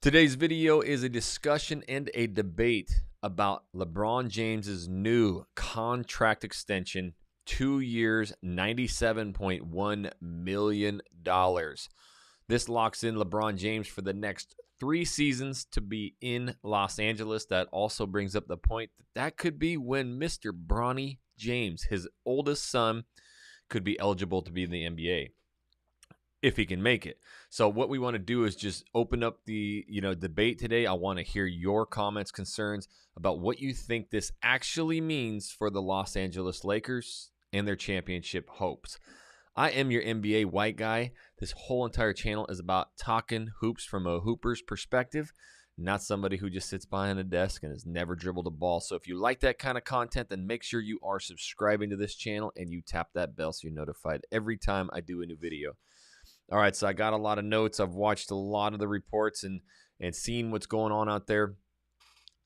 Today's video is a discussion and a debate about LeBron James's new contract extension, 2 years, $97.1 million. This locks in LeBron James for the next 3 seasons to be in Los Angeles. That also brings up the point that could be when Mr. Bronny James, his oldest son, could be eligible to be in the NBA. If he can make it. So what we want to do is just open up the debate today. I want to hear your comments, concerns about what you think this actually means for the Los Angeles Lakers and their championship hopes. I am your NBA white guy. This whole entire channel is about talking hoops from a hooper's perspective, not somebody who just sits behind a desk and has never dribbled a ball. So if you like that kind of content, then make sure you are subscribing to this channel and you tap that bell so you're notified every time I do a new video. All right, so I got a lot of notes. I've watched a lot of the reports and seen what's going on out there.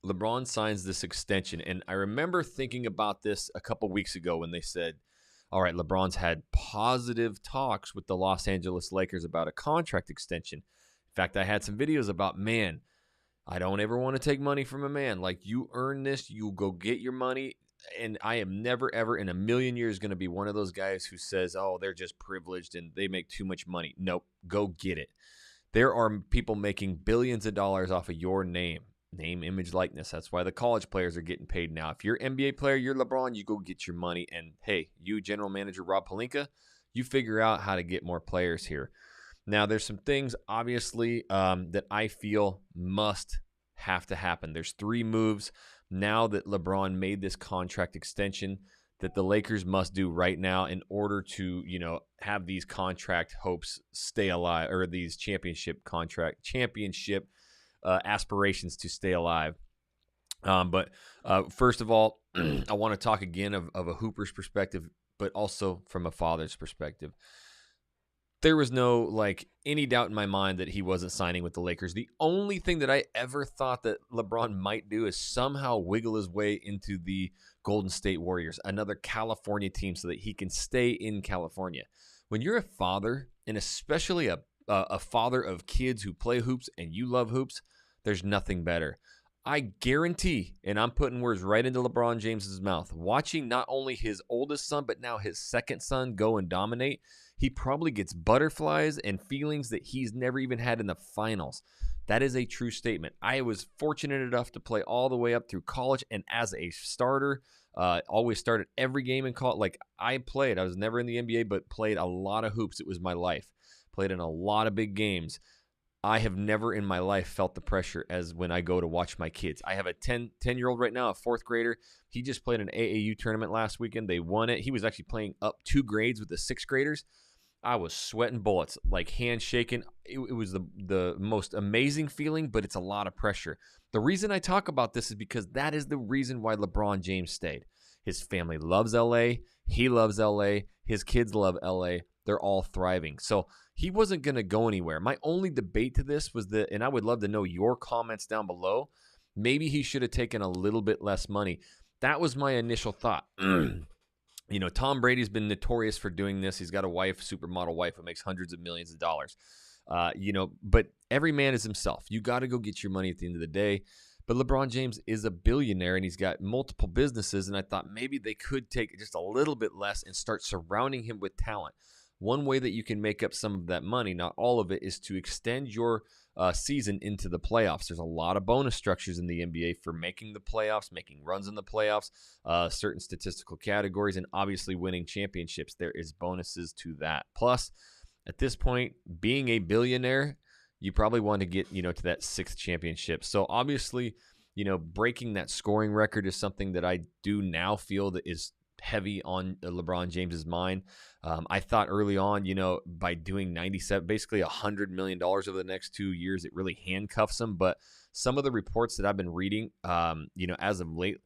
LeBron signs this extension, and I remember thinking about this a couple weeks ago when they said, all right, LeBron's had positive talks with the Los Angeles Lakers about a contract extension. In fact, I had some videos about, man, I don't ever want to take money from a man. Like, you earn this, you go get your money. And I am never, ever in a million years going to be one of those guys who says, oh, they're just privileged and they make too much money. Nope, go get it. There are people making billions of dollars off of your name, image, likeness. That's why the college players are getting paid now. If you're an NBA player, you're LeBron, you go get your money. And, hey, you, general manager Rob Pelinka, you figure out how to get more players here. Now, there's some things, obviously, that I feel must have to happen. There's 3 moves now that LeBron made this contract extension that the Lakers must do right now in order to, have these contract hopes stay alive, or these championship aspirations to stay alive. But first of all, I want to talk again of a hooper's perspective, but also from a father's perspective. There was no, any doubt in my mind that he wasn't signing with the Lakers. The only thing that I ever thought that LeBron might do is somehow wiggle his way into the Golden State Warriors, another California team, so that he can stay in California. When you're a father, and especially a father of kids who play hoops and you love hoops, there's nothing better. I guarantee, and I'm putting words right into LeBron James's mouth, watching not only his oldest son, but now his second son go and dominate, he probably gets butterflies and feelings that he's never even had in the finals. That is a true statement. I was fortunate enough to play all the way up through college, and as a starter, always started every game in college. I was never in the NBA, but played a lot of hoops. It was my life. Played in a lot of big games. I have never in my life felt the pressure as when I go to watch my kids. I have a 10-year-old right now, a 4th grader. He just played an AAU tournament last weekend. They won it. He was actually playing up 2 grades with the 6th graders. I was sweating bullets, hands shaking. It was the most amazing feeling, but it's a lot of pressure. The reason I talk about this is because that is the reason why LeBron James stayed. His family loves LA. He loves LA. His kids love LA. They're all thriving. So he wasn't going to go anywhere. My only debate to this was and I would love to know your comments down below, maybe he should have taken a little bit less money. That was my initial thought. Tom Brady's been notorious for doing this. He's got a wife, supermodel wife, who makes hundreds of millions of dollars. But every man is himself. You got to go get your money at the end of the day. But LeBron James is a billionaire, and he's got multiple businesses, and I thought maybe they could take just a little bit less and start surrounding him with talent. One way that you can make up some of that money, not all of it, is to extend your season into the playoffs. There's a lot of bonus structures in the NBA for making the playoffs, making runs in the playoffs, certain statistical categories, and obviously winning championships. There is bonuses to that. Plus, at this point, being a billionaire, you probably want to get, to that 6th championship. So obviously, breaking that scoring record is something that I do now feel that is heavy on LeBron James's mind. I thought early on, by doing 97, basically $100 million over the next 2 years, it really handcuffs him. But some of the reports that I've been reading, as of late,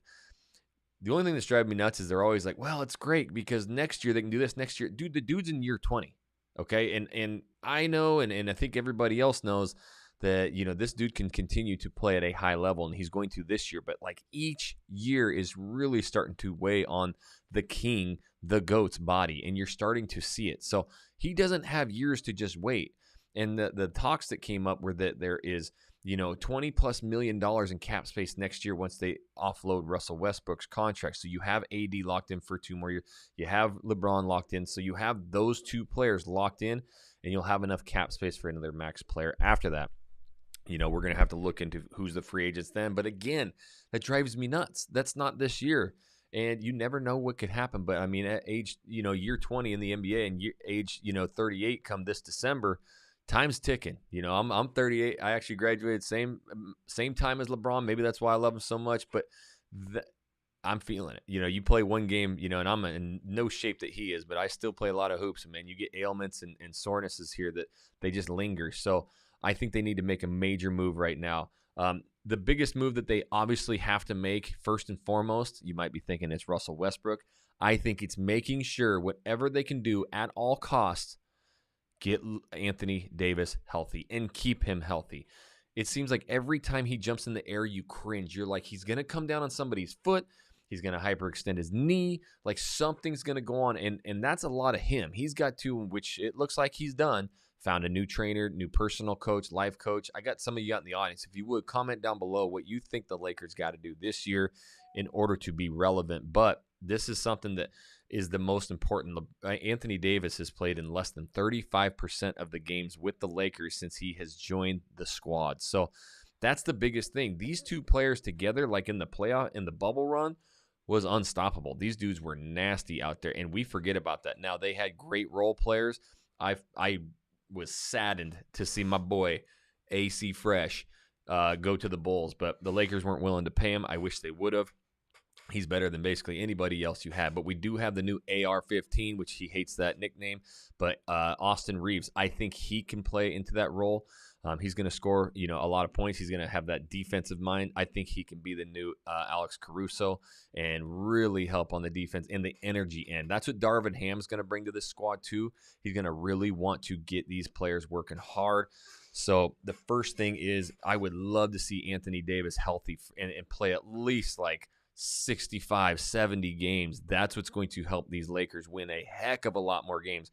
the only thing that's driving me nuts is they're always like, well, it's great because next year they can do this. Next year, dude, the dude's in year 20. Okay. And I know, and I think everybody else knows that, this dude can continue to play at a high level, and he's going to this year. But each year is really starting to weigh on the king, the GOAT's body, and you're starting to see it. So he doesn't have years to just wait. And the talks that came up were that there is, $20+ million in cap space next year once they offload Russell Westbrook's contract. So you have AD locked in for 2 more years. You have LeBron locked in. So you have those 2 players locked in, and you'll have enough cap space for another max player after that. We're going to have to look into who's the free agents then. But again, that drives me nuts. That's not this year. And you never know what could happen. But I mean, at age, year 20 in the NBA and age, 38 come this December, time's ticking. I'm 38. I actually graduated same time as LeBron. Maybe that's why I love him so much. But I'm feeling it. You play one game, and I'm in no shape that he is, but I still play a lot of hoops. And man, you get ailments and sorenesses here that they just linger. So I think they need to make a major move right now. The biggest move that they obviously have to make, first and foremost, you might be thinking it's Russell Westbrook. I think it's making sure whatever they can do at all costs, get Anthony Davis healthy and keep him healthy. It seems like every time he jumps in the air, you cringe. You're like, he's going to come down on somebody's foot. He's going to hyperextend his knee. Like something's going to go on. And that's a lot of him. He's got to, which it looks like he's done, found a new trainer, new personal coach, life coach. I got some of you out in the audience. If you would, comment down below what you think the Lakers got to do this year in order to be relevant. But this is something that is the most important. Anthony Davis has played in less than 35% of the games with the Lakers since he has joined the squad. So that's the biggest thing. These 2 players together, like in the playoff, in the bubble run, was unstoppable. These dudes were nasty out there, and we forget about that. Now, they had great role players. I was saddened to see my boy AC Fresh go to the Bulls, but the Lakers weren't willing to pay him. I wish they would have. He's better than basically anybody else you had. But we do have the new AR-15, which he hates that nickname. But Austin Reeves, I think he can play into that role. He's going to score, a lot of points. He's going to have that defensive mind. I think he can be the new Alex Caruso and really help on the defense and the energy end. That's what Darvin Ham's going to bring to this squad too. He's going to really want to get these players working hard. So the first thing is I would love to see Anthony Davis healthy and play at least like 65, 70 games. That's what's going to help these Lakers win a heck of a lot more games.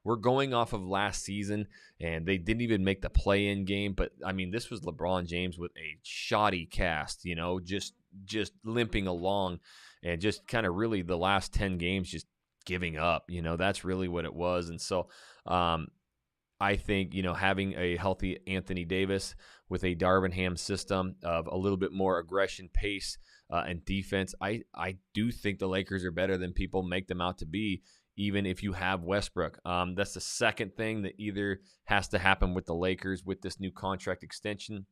We're going off of last season, and they didn't even make the play-in game. But, I mean, this was LeBron James with a shoddy cast, just limping along and just kind of really the last 10 games just giving up. That's really what it was. And so I think, having a healthy Anthony Davis with a Darvin Ham system of a little bit more aggression, pace, and defense, I do think the Lakers are better than people make them out to be, even if you have Westbrook. That's the second thing that either has to happen with the Lakers with this new contract extension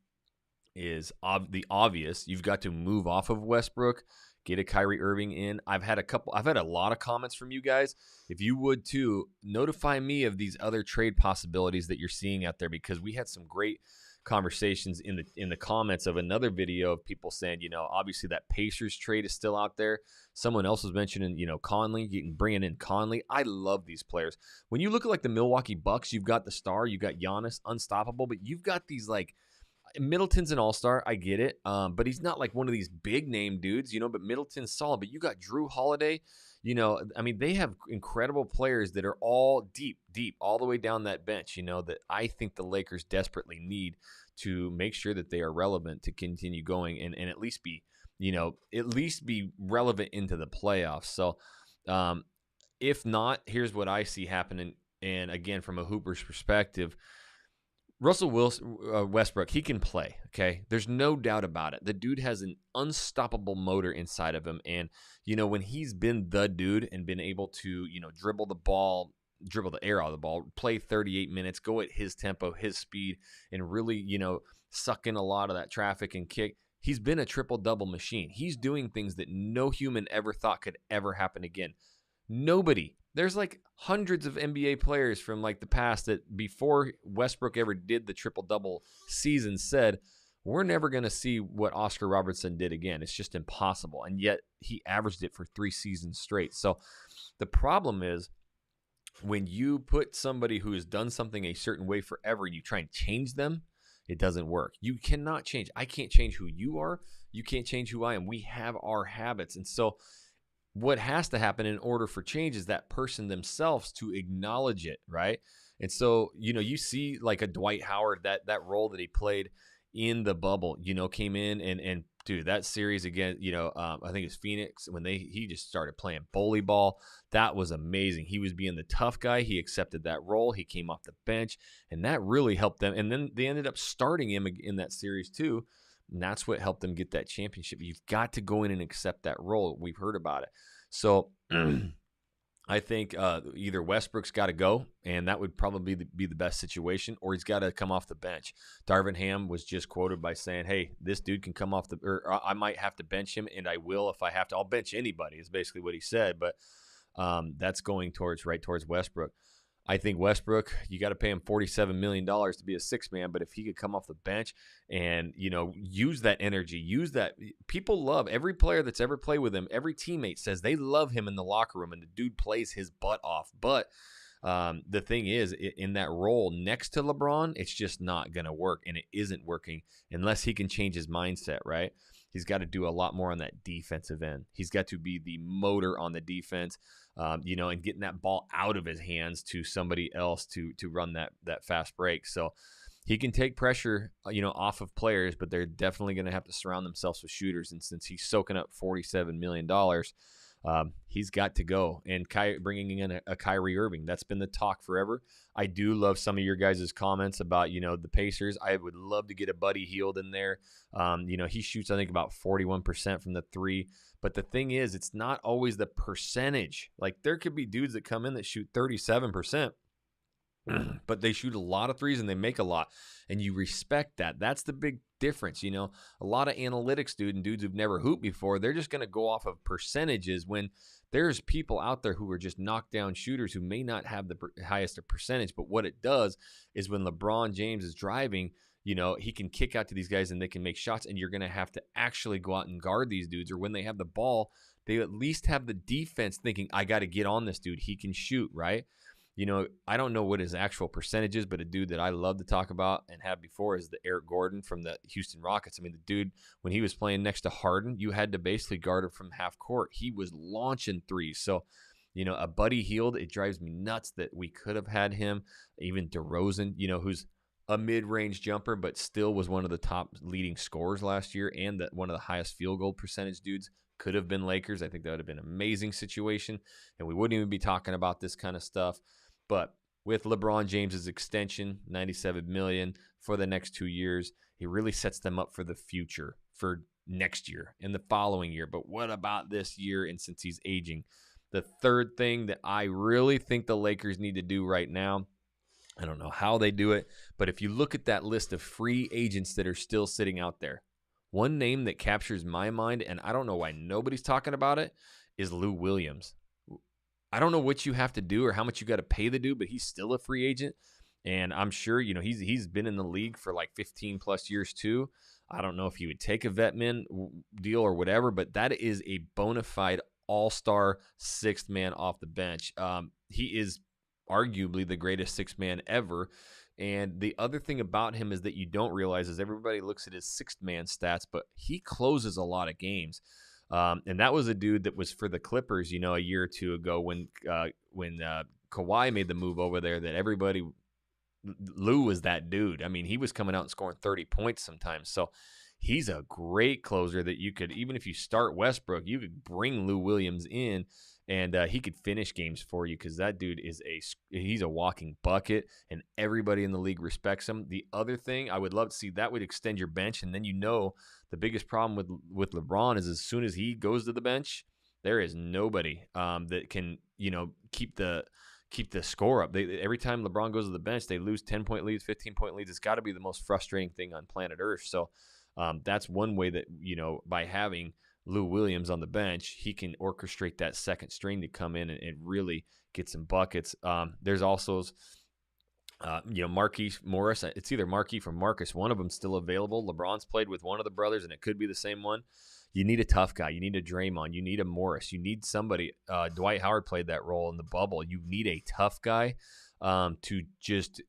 is the obvious. You've got to move off of Westbrook, get a Kyrie Irving in. I've had a lot of comments from you guys. If you would too, notify me of these other trade possibilities that you're seeing out there, because we had some great conversations in the comments of another video of people saying, obviously that Pacers trade is still out there. Someone else was mentioning, Conley, bringing in Conley. I love these players. When you look at like the Milwaukee Bucks, you've got the star, you've got Giannis, unstoppable, but you've got these like Middleton's an all-star, I get it, but he's not like one of these big name dudes, but Middleton's solid. But you got Drew Holiday, they have incredible players that are all deep, all the way down that bench, that I think the Lakers desperately need to make sure that they are relevant to continue going and at least be, relevant into the playoffs. So if not, here's what I see happening. And again, from a Hooper's perspective, Russell Westbrook, he can play, okay? There's no doubt about it. The dude has an unstoppable motor inside of him. And, when he's been the dude and been able to, dribble the air out of the ball, play 38 minutes, go at his tempo, his speed, and really, suck in a lot of that traffic and kick, he's been a triple-double machine. He's doing things that no human ever thought could ever happen again. Nobody. There's like hundreds of NBA players from like the past that before Westbrook ever did the triple-double season said, we're never going to see what Oscar Robertson did again. It's just impossible. And yet he averaged it for 3 seasons straight. So the problem is when you put somebody who has done something a certain way forever and you try and change them, it doesn't work. You cannot change. I can't change who you are. You can't change who I am. We have our habits. And so what has to happen in order for change is that person themselves to acknowledge it, right? And so, you see like a Dwight Howard, that role that he played in the bubble, came in and dude, that series again, I think it's Phoenix when he just started playing bully ball. That was amazing. He was being the tough guy. He accepted that role. He came off the bench, and that really helped them. And then they ended up starting him in that series too. And that's what helped them get that championship. You've got to go in and accept that role. We've heard about it. So I think either Westbrook's got to go, and that would probably be the best situation, or he's got to come off the bench. Darvin Ham was just quoted by saying, "Hey, this dude can come off or I might have to bench him, and I will if I have to. I'll bench anybody," is basically what he said. But that's going towards Westbrook. I think Westbrook, you got to pay him $47 million to be a six man, but if he could come off the bench and, use that energy, use that. People love every player that's ever played with him. Every teammate says they love him in the locker room, and the dude plays his butt off. But the thing is, in that role next to LeBron, it's just not going to work, and it isn't working unless he can change his mindset, right? He's got to do a lot more on that defensive end. He's got to be the motor on the defense, and getting that ball out of his hands to somebody else to run that fast break. So he can take pressure, off of players, but they're definitely going to have to surround themselves with shooters. And since he's soaking up $47 million, he's got to go. And bringing in a Kyrie Irving, that's been the talk forever. I do love some of your guys' comments about, the Pacers. I would love to get a Buddy Hield in there. He shoots, I think, about 41% from the three. But the thing is, it's not always the percentage. Like, there could be dudes that come in that shoot 37%. But they shoot a lot of threes and they make a lot, and you respect that. That's the big difference. A lot of analytics dudes who've never hooped before, they're just going to go off of percentages when there's people out there who are just knockdown shooters who may not have the highest percentage. But what it does is when LeBron James is driving, he can kick out to these guys and they can make shots, and you're going to have to actually go out and guard these dudes. Or when they have the ball, they at least have the defense thinking, I got to get on this dude. He can shoot, right? I don't know what his actual percentage is, but a dude that I love to talk about and have before is the Eric Gordon from the Houston Rockets. I mean, the dude, when he was playing next to Harden, you had to basically guard him from half court. He was launching threes. So, a Buddy Hield, it drives me nuts that we could have had him. Even DeRozan, who's a mid-range jumper, but still was one of the top leading scorers last year and one of the highest field goal percentage dudes. Could have been Lakers. I think that would have been an amazing situation, and we wouldn't even be talking about this kind of stuff. But with LeBron James's extension, $97 million for the next 2 years, he really sets them up for the future, for next year and the following year. But what about this year? And since he's aging, the third thing that I really think the Lakers need to do right now, I don't know how they do it, but if you look at that list of free agents that are still sitting out there, one name that captures my mind, and I don't know why nobody's talking about it, is Lou Williams. I don't know what you have to do or how much you got to pay the dude, but he's still a free agent. And I'm sure, he's been in the league for like 15 plus years too. I don't know if he would take a vet min deal or whatever, but that is a bona fide all-star sixth man off the bench. He is arguably the greatest sixth man ever. And the other thing about him is that you don't realize is everybody looks at his sixth man stats, but he closes a lot of games. And that was a dude that was for the Clippers, a year or two ago when Kawhi made the move over there, that Lou was that dude. I mean, he was coming out and scoring 30 points sometimes. So he's a great closer that you could, even if you start Westbrook, you could bring Lou Williams in and he could finish games for you because that dude he's a walking bucket and everybody in the league respects him. The other thing I would love to see, that would extend your bench, and then the biggest problem with LeBron is as soon as he goes to the bench, there is nobody that can keep the score up. Every time LeBron goes to the bench, they lose 10-point leads, 15-point leads. It's got to be the most frustrating thing on planet Earth. So that's one way that by having Lou Williams on the bench, he can orchestrate that second string to come in and really get some buckets. There's also, Marquise Morris. It's either Marquise or Marcus. One of them still available. LeBron's played with one of the brothers, and it could be the same one. You need a tough guy. You need a Draymond. You need a Morris. You need somebody. Dwight Howard played that role in the bubble. You need a tough guy to just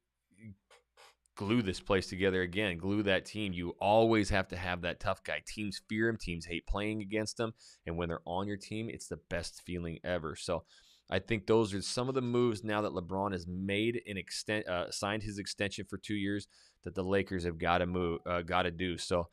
glue this place together again, glue that team. You always have to have that tough guy. Teams fear him. Teams hate playing against him. And when they're on your team, it's the best feeling ever. So I think those are some of the moves now that LeBron has made and signed his extension for 2 years that the Lakers have got to do. So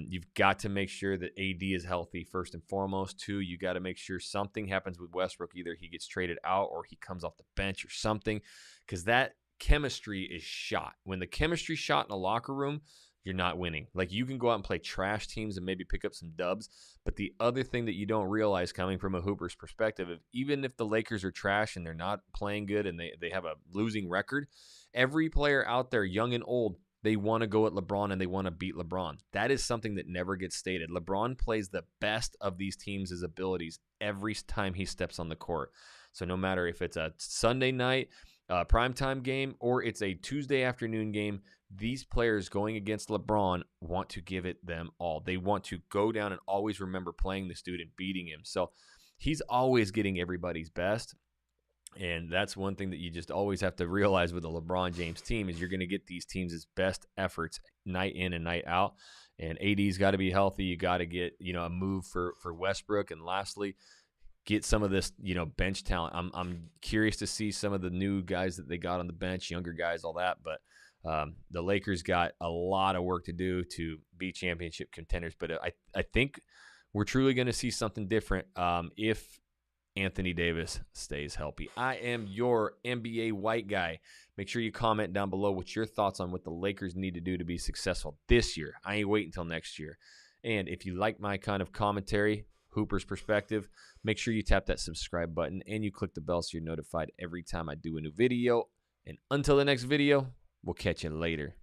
you've got to make sure that AD is healthy first and foremost. Two, you got to make sure something happens with Westbrook. Either he gets traded out or he comes off the bench or something, because that chemistry is shot. When the chemistry's shot in a locker room, you're not winning. Like, you can go out and play trash teams and maybe pick up some dubs, but the other thing that you don't realize coming from a Hooper's perspective, even if the Lakers are trash and they're not playing good and they have a losing record, every player out there, young and old, they want to go at LeBron and they want to beat LeBron. That is something that never gets stated. LeBron plays the best of these teams' abilities every time he steps on the court. So no matter if it's a Sunday night primetime game or it's a Tuesday afternoon game, these players going against LeBron want to give it them all. They want to go down and always remember playing this dude and beating him. So he's always getting everybody's best. And that's one thing that you just always have to realize with the LeBron James team is you're going to get these teams' best efforts night in and night out. And AD's got to be healthy. You got to get, a move for Westbrook. And lastly, get some of this, bench talent. I'm curious to see some of the new guys that they got on the bench, younger guys, all that. But the Lakers got a lot of work to do to be championship contenders. But I think we're truly going to see something different if Anthony Davis stays healthy. I am your NBA white guy. Make sure you comment down below what your thoughts on what the Lakers need to do to be successful this year. I ain't waiting until next year. And if you like my kind of commentary, Hooper's perspective, make sure you tap that subscribe button and you click the bell so you're notified every time I do a new video. And until the next video, we'll catch you later.